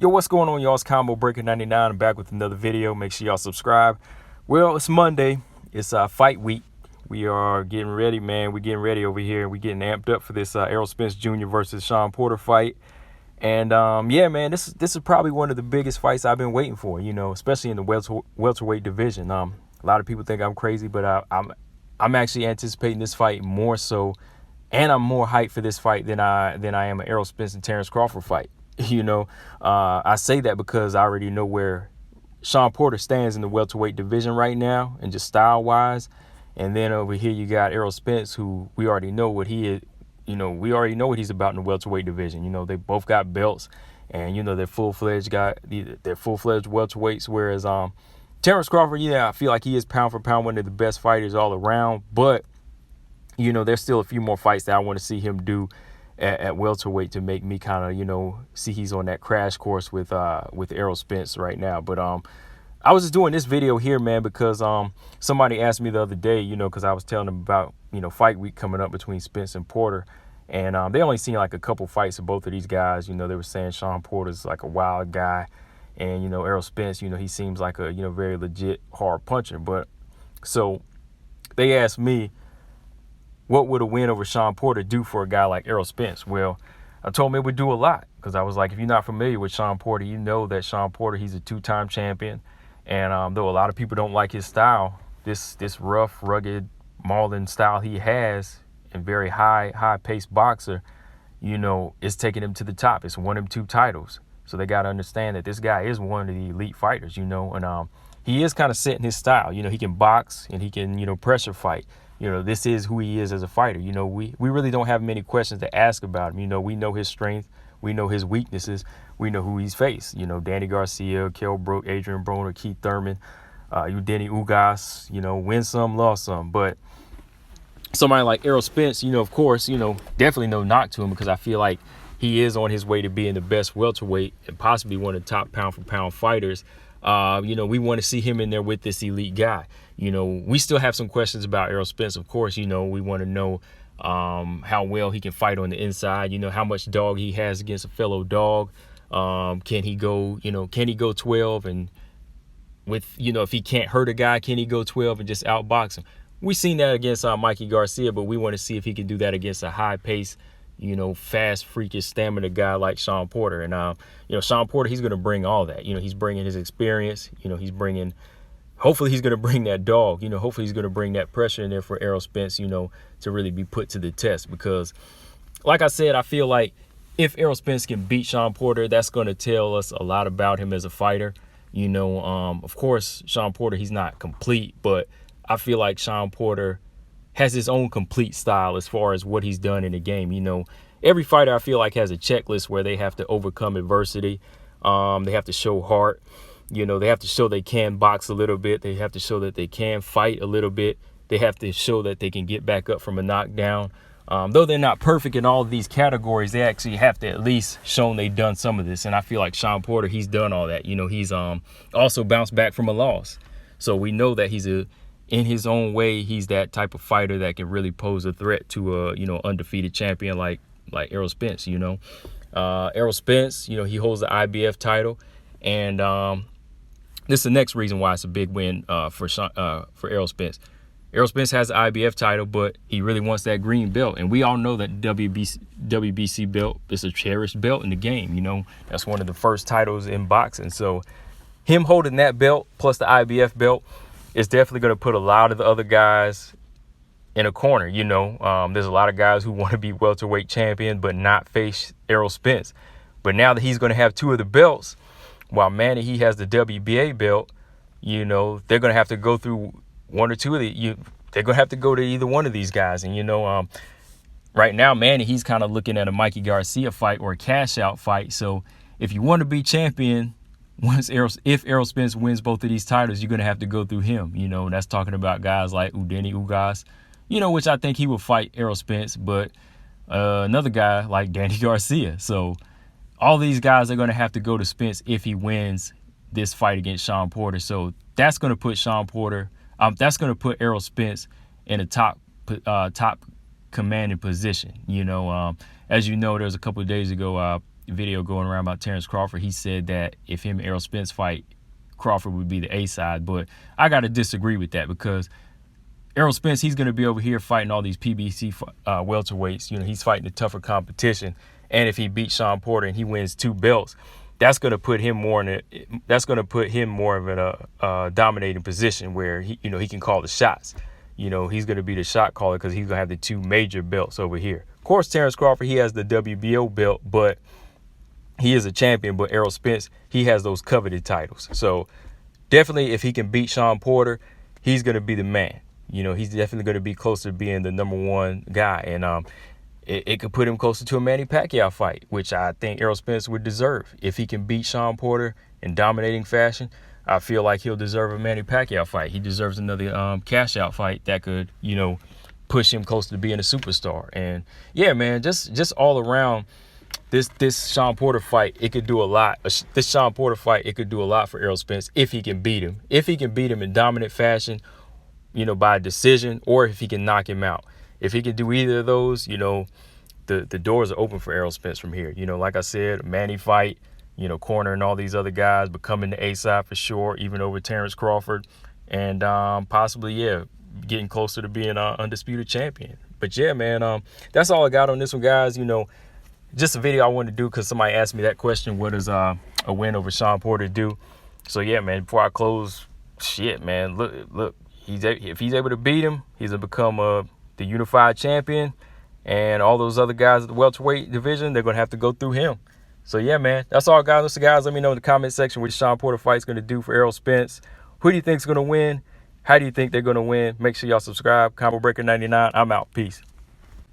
Yo, what's going on, y'all? It's Combo Breaker 99. I'm back with another video. Make sure y'all subscribe. Well, it's Monday. It's fight week. We are getting ready, man. We're getting ready over here. We're getting amped up for this Errol Spence Jr. versus Shawn Porter fight. And yeah, man, this is probably one of the biggest fights I've been waiting for. You know, especially in the welterweight division. A lot of people think I'm crazy, but I'm actually anticipating this fight more so, and I'm more hyped for this fight than I am an Errol Spence and Terrence Crawford fight. You know, I say that because I already know where Shawn Porter stands in the welterweight division right now, and just style-wise. And then over here you got Errol Spence, who we already know what he is. You know, we already know what he's about in the welterweight division. You know, they both got belts, and you know they're full-fledged welterweights. Whereas Terrence Crawford, yeah, I feel like he is pound for pound one of the best fighters all around. But you know, there's still a few more fights that I want to see him do at welterweight to make me kind of, you know, see he's on that crash course with Errol Spence right now. But I was just doing this video here, man, because somebody asked me the other day, you know, because I was telling them about, you know, fight week coming up between Spence and Porter, and they only seen like a couple fights of both of these guys. You know, they were saying Shawn Porter's like a wild guy, and you know, Errol Spence, you know, he seems like a, you know, very legit hard puncher. But so they asked me, what would a win over Shawn Porter do for a guy like Errol Spence? Well, I told him it would do a lot, because I was like, if you're not familiar with Shawn Porter, you know that Shawn Porter, he's a two-time champion. And though a lot of people don't like his style, this rough, rugged, mauling style he has, and very high-paced boxer, you know, it's taking him to the top. It's won him 2 titles. So they got to understand that this guy is one of the elite fighters, you know. And he is kind of setting his style. You know, he can box and he can, you know, pressure fight. You know, this is who he is as a fighter. You know, we really don't have many questions to ask about him. You know, we know his strength. We know his weaknesses. We know who he's faced. You know, Danny Garcia, Kell Brook, Adrian Broner, Keith Thurman, Udeni Ugas, you know, win some, lost some. But somebody like Errol Spence, you know, of course, you know, definitely no knock to him, because I feel like he is on his way to being the best welterweight and possibly one of the top pound-for-pound fighters. You know, we want to see him in there with this elite guy. You know, we still have some questions about Errol Spence, of course. You know, we want to know how well he can fight on the inside, you know, how much dog he has against a fellow dog. Can he go, you know, can he go 12? And with, you know, if he can't hurt a guy, can he go 12 and just outbox him? We've seen that against Mikey Garcia, but we want to see if he can do that against a high-paced, you know, fast, freakish stamina guy like Shawn Porter. And, you know, Shawn Porter, he's going to bring all that. You know, he's bringing his experience. You know, he's bringing, hopefully he's going to bring that dog. You know, hopefully he's going to bring that pressure in there for Errol Spence, you know, to really be put to the test. Because, like I said, I feel like if Errol Spence can beat Shawn Porter, that's going to tell us a lot about him as a fighter. You know, of course, Shawn Porter, he's not complete, but I feel like Shawn Porter has his own complete style as far as what he's done in the game. You know, every fighter I feel like has a checklist where they have to overcome adversity. They have to show heart. You know, they have to show they can box a little bit. They have to show that they can fight a little bit. They have to show that they can get back up from a knockdown. Though they're not perfect in all of these categories, they actually have to at least shown they've done some of this. And I feel like Shawn Porter, he's done all that. You know, he's also bounced back from a loss. So we know that he's in his own way, he's that type of fighter that can really pose a threat to a, you know, undefeated champion like Errol Spence. You know, Errol Spence, you know, he holds the IBF title, and this is the next reason why it's a big win for Errol Spence. Errol Spence has the IBF title, but he really wants that green belt, and we all know that WBC belt is a cherished belt in the game. You know, that's one of the first titles in boxing. So him holding that belt plus the IBF belt, it's definitely going to put a lot of the other guys in a corner. You know, there's a lot of guys who want to be welterweight champion but not face Errol Spence. But now that he's going to have 2 of the belts, while Manny, he has the WBA belt, you know, they're going to have to go through 1 or 2 of the, they're going to have to go to either one of these guys. And, you know, right now, Manny, he's kind of looking at a Mikey Garcia fight or a cash-out fight. So if you want to be champion, if Errol Spence wins both of these titles, you're going to have to go through him. You know, and that's talking about guys like Udeni Ugas, you know, which I think he will fight Errol Spence, but another guy like Danny Garcia. So all these guys are going to have to go to Spence if he wins this fight against Shawn Porter. So that's going to put Shawn Porter, that's going to put Errol Spence in a top commanding position. You know, as you know, there was a couple of days ago, video going around about Terrence Crawford. He said that if him and Errol Spence fight, Crawford would be the A side. But I got to disagree with that, because Errol Spence, he's going to be over here fighting all these PBC welterweights. You know, he's fighting the tougher competition. And if he beats Shawn Porter and he wins 2 belts, that's going to put him more in a dominating position where he can call the shots. You know, he's going to be the shot caller because he's going to have the 2 major belts over here. Of course, Terrence Crawford, he has the WBO belt, but he is a champion. But Errol Spence, he has those coveted titles. So definitely, if he can beat Shawn Porter, he's going to be the man. You know, he's definitely going to be closer to being the #1 guy. And it could put him closer to a Manny Pacquiao fight, which I think Errol Spence would deserve. If he can beat Shawn Porter in dominating fashion, I feel like he'll deserve a Manny Pacquiao fight. He deserves another cash-out fight that could, push him closer to being a superstar. And, yeah, man, just all around, this Shawn Porter fight, it could do a lot. This Shawn Porter fight, it could do a lot for Errol Spence if he can beat him. If he can beat him in dominant fashion, by decision, or if he can knock him out. If he can do either of those, the doors are open for Errol Spence from here. Like I said, a Manny fight, cornering all these other guys, becoming the A side for sure, even over Terrence Crawford, and possibly, getting closer to being an undisputed champion. But yeah, man, that's all I got on this one, guys. Just a video I wanted to do because somebody asked me that question: what does a win over Shawn Porter do? So yeah, man, before I close, shit, man, look. If he's able to beat him, he's going to become the unified champion. And all those other guys at the welterweight division, they're going to have to go through him. So, yeah, man, that's all, guys. Listen, guys, let me know in the comment section what the Shawn Porter fight is going to do for Errol Spence. Who do you think is going to win? How do you think they're going to win? Make sure y'all subscribe. Combo Breaker 99. I'm out. Peace.